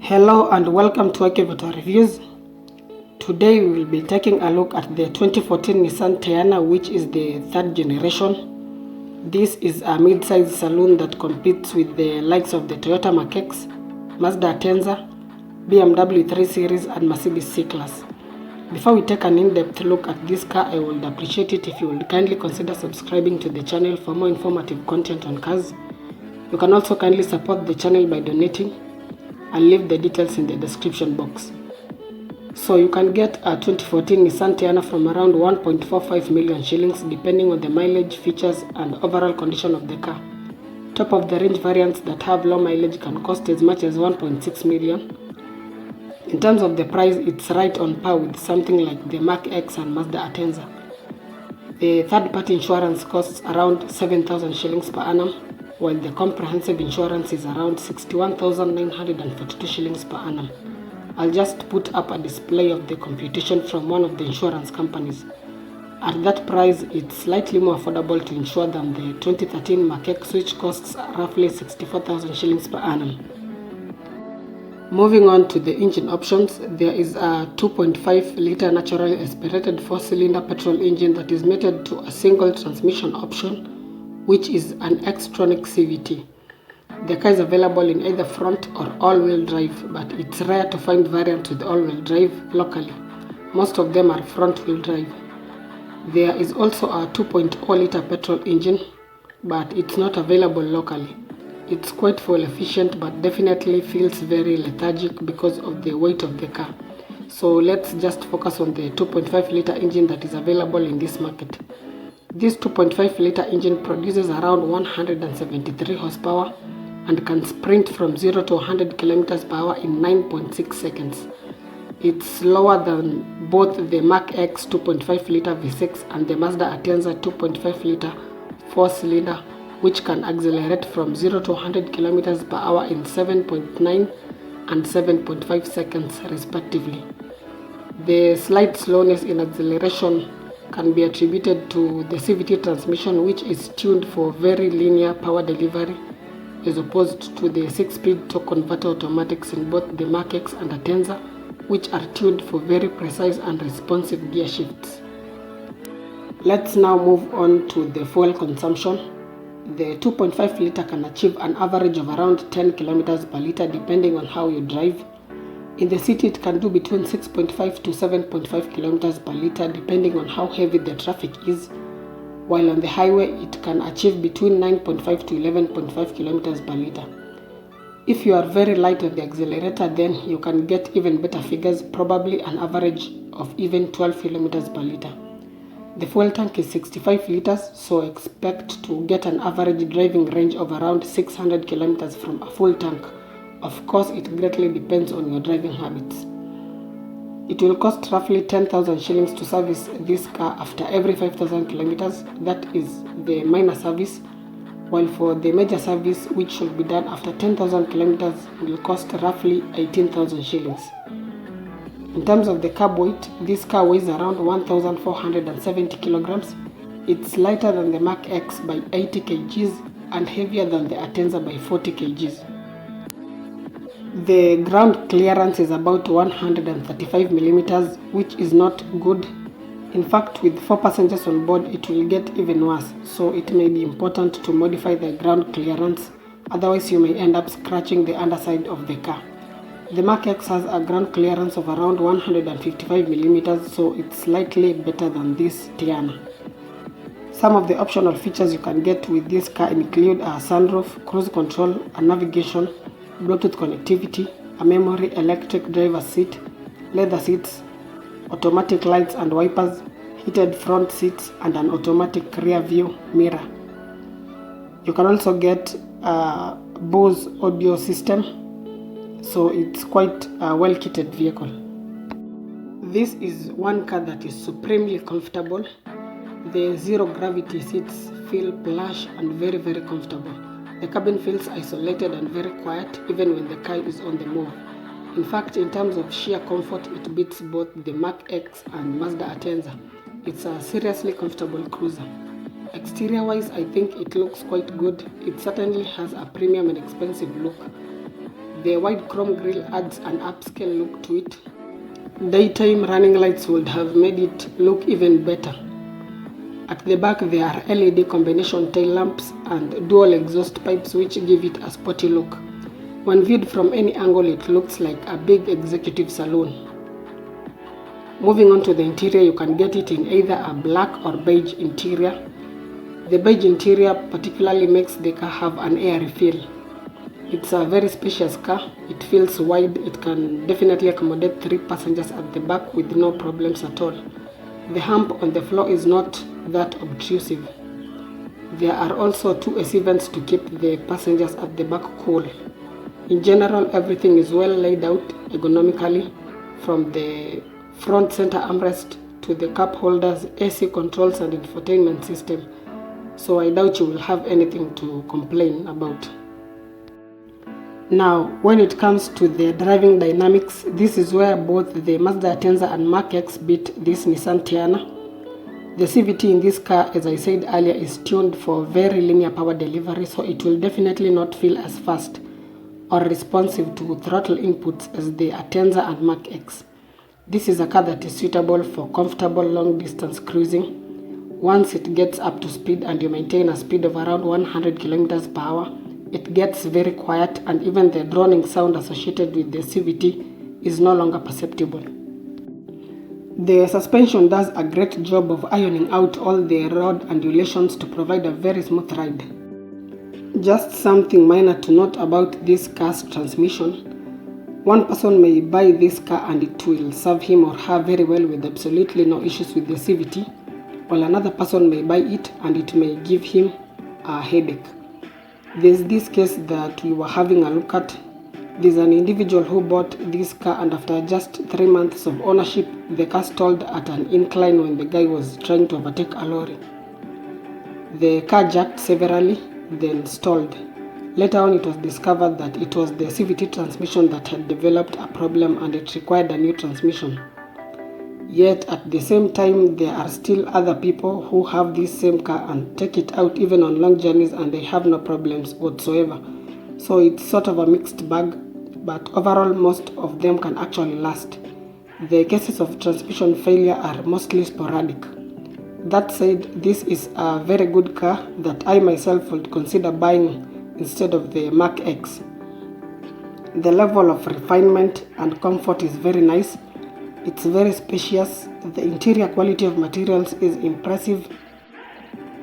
Hello and welcome to CVT Reviews. Today we will be taking a look at the 2014 Nissan Teana, which is the third generation. This is a mid-size saloon that competes with the likes of the Toyota Kshs, Mazda Atenza, BMW 3 Series and Mercedes C-Class. Before we take an in-depth look at this car, I would appreciate it if you would kindly consider subscribing to the channel for more informative content on cars. You can also kindly support the channel by donating. I'll leave the details in the description box. So you can get a 2014 Nissan Teana from around 1.45 million shillings depending on the mileage, features and overall condition of the car. Top of the range variants that have low mileage can cost as much as 1.6 million. In terms of the price, it's right on par with something like the Kshs and Mazda Atenza. The third-party insurance costs around 7,000 shillings per annum, while the comprehensive insurance is around 61,942 shillings per annum. I'll just put up a display of the computation from one of the insurance companies. At that price, it's slightly more affordable to insure than the 2013 Kshs, which costs roughly 64,000 shillings per annum. Moving on to the engine options, there is a 2.5-litre naturally aspirated 4-cylinder petrol engine that is mated to a single transmission option, which is an Xtronic CVT. The car is available in either front or all-wheel drive, but it's rare to find variants with all-wheel drive locally. Most of them are front-wheel drive. There is also a 2.0-litre petrol engine, but it's not available locally. It's quite fuel efficient, but definitely feels very lethargic because of the weight of the car. So let's just focus on the 2.5-litre engine that is available in this market. This 2.5-litre engine produces around 173 horsepower and can sprint from 0 to 100 km per hour in 9.6 seconds. It's slower than both the Kshs 2.5-litre V6 and the Mazda Atenza 2.5-litre 4-cylinder, which can accelerate from 0 to 100 km per hour in 7.9 and 7.5 seconds respectively. The slight slowness in acceleration can be attributed to the CVT transmission, which is tuned for very linear power delivery as opposed to the 6-speed torque converter automatics in both the Kshs and Atenza, which are tuned for very precise and responsive gear shifts. Let's now move on to the fuel consumption. The 2.5-litre can achieve an average of around 10 km per litre depending on how you drive. In the city, it can do between 6.5 to 7.5 km per litre depending on how heavy the traffic is, while on the highway it can achieve between 9.5 to 11.5 km per litre. If you are very light on the accelerator, then you can get even better figures, probably an average of even 12 km per litre. The fuel tank is 65 litres, so expect to get an average driving range of around 600 km from a full tank. Of course, it greatly depends on your driving habits. It will cost roughly 10,000 shillings to service this car after every 5,000 kilometers. That is the minor service, while for the major service, which should be done after 10,000 kilometers, will cost roughly 18,000 shillings. In terms of the carb weight, this car weighs around 1,470 kilograms. It's lighter than the Kshs by 80 kgs and heavier than the Atenza by 40 kgs. The ground clearance is about 135 millimeters, which is not good. In fact, with 4 passengers on board, it will get even worse, so it may be important to modify the ground clearance, otherwise you may end up scratching the underside of the car. The Kshs has a ground clearance of around 155 millimeters, so it's slightly better than this Teana. Some of the optional features you can get with this car include a sunroof, cruise control, a navigation, Bluetooth connectivity, a memory electric driver's seat, leather seats, automatic lights and wipers, heated front seats and an automatic rear view mirror. You can also get a Bose audio system, so it's quite a well-kitted vehicle. This is one car that is supremely comfortable. The zero-gravity seats feel plush and very comfortable. The cabin feels isolated and very quiet even when the car is on the move. In fact, in terms of sheer comfort, it beats both the Kshs and Mazda Atenza. It's a seriously comfortable cruiser. Exterior-wise, I think it looks quite good. It certainly has a premium and expensive look. The wide chrome grille adds an upscale look to it. Daytime running lights would have made it look even better. At the back there are LED combination tail lamps and dual exhaust pipes which give it a sporty look. When viewed from any angle, it looks like a big executive saloon. Moving on to the interior, you can get it in either a black or beige interior. The beige interior particularly makes the car have an airy feel. It's a very spacious car. It feels wide. It can definitely accommodate 3 passengers at the back with no problems at all. The hump on the floor is not that obtrusive. There are also 2 AC vents to keep the passengers at the back cool. In general, everything is well laid out ergonomically, from the front center armrest to the cup holders, AC controls and infotainment system. So I doubt you will have anything to complain about. Now, when it comes to the driving dynamics, this is where both the Mazda Atenza and Mach-X beat this Nissan Teana. The CVT in this car, as I said earlier, is tuned for very linear power delivery, so it will definitely not feel as fast or responsive to throttle inputs as the Atenza and Mach-X. This is a car that is suitable for comfortable long distance cruising. Once it gets up to speed and you maintain a speed of around 100 km per hour, it gets very quiet, and even the droning sound associated with the CVT is no longer perceptible. The suspension does a great job of ironing out all the road undulations to provide a very smooth ride. Just something minor to note about this car's transmission. One person may buy this car and it will serve him or her very well with absolutely no issues with the CVT, while another person may buy it and it may give him a headache. There's this case that we were having a look at. There's an individual who bought this car, and after just 3 months of ownership, the car stalled at an incline when the guy was trying to overtake a lorry. The car jerked severely, then stalled. Later on, it was discovered that it was the CVT transmission that had developed a problem and it required a new transmission. Yet at the same time, there are still other people who have this same car and take it out even on long journeys and they have no problems whatsoever. So it's sort of a mixed bag, but overall most of them can actually last. The cases of transmission failure are mostly sporadic. That said, this is a very good car that I myself would consider buying instead of the Mach-X. The level of refinement and comfort is very nice. It's very spacious. The interior quality of materials is impressive.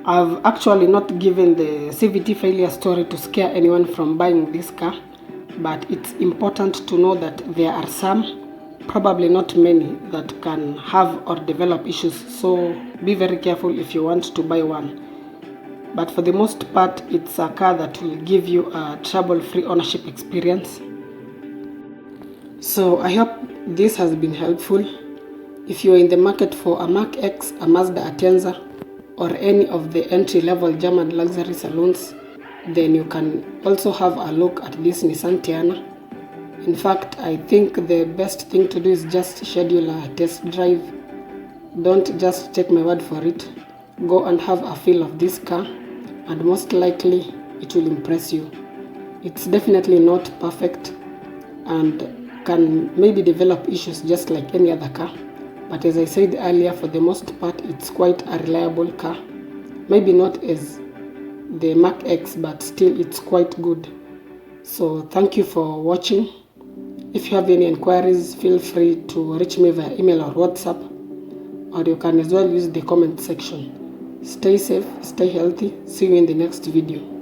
I've actually not given the CVT failure story to scare anyone from buying this car, but it's important to know that there are some, probably not many, that can have or develop issues, so be very careful if you want to buy one. But for the most part, it's a car that will give you a trouble-free ownership experience. So I hope this has been helpful. If you're in the market for a Mach-X, a Mazda Atenza, or any of the entry-level German luxury saloons, then you can also have a look at this Nissan Teana. In fact, I think the best thing to do is just schedule a test drive. Don't just take my word for it. Go and have a feel of this car, and most likely it will impress you. It's definitely not perfect and can maybe develop issues just like any other car, but as I said earlier, for the most part it's quite a reliable car. Maybe not as the Mach-X, but still it's quite good. So thank you for watching. If you have any inquiries, feel free to reach me via email or WhatsApp, or you can as well use the comment section. Stay safe, stay healthy. See you in the next video.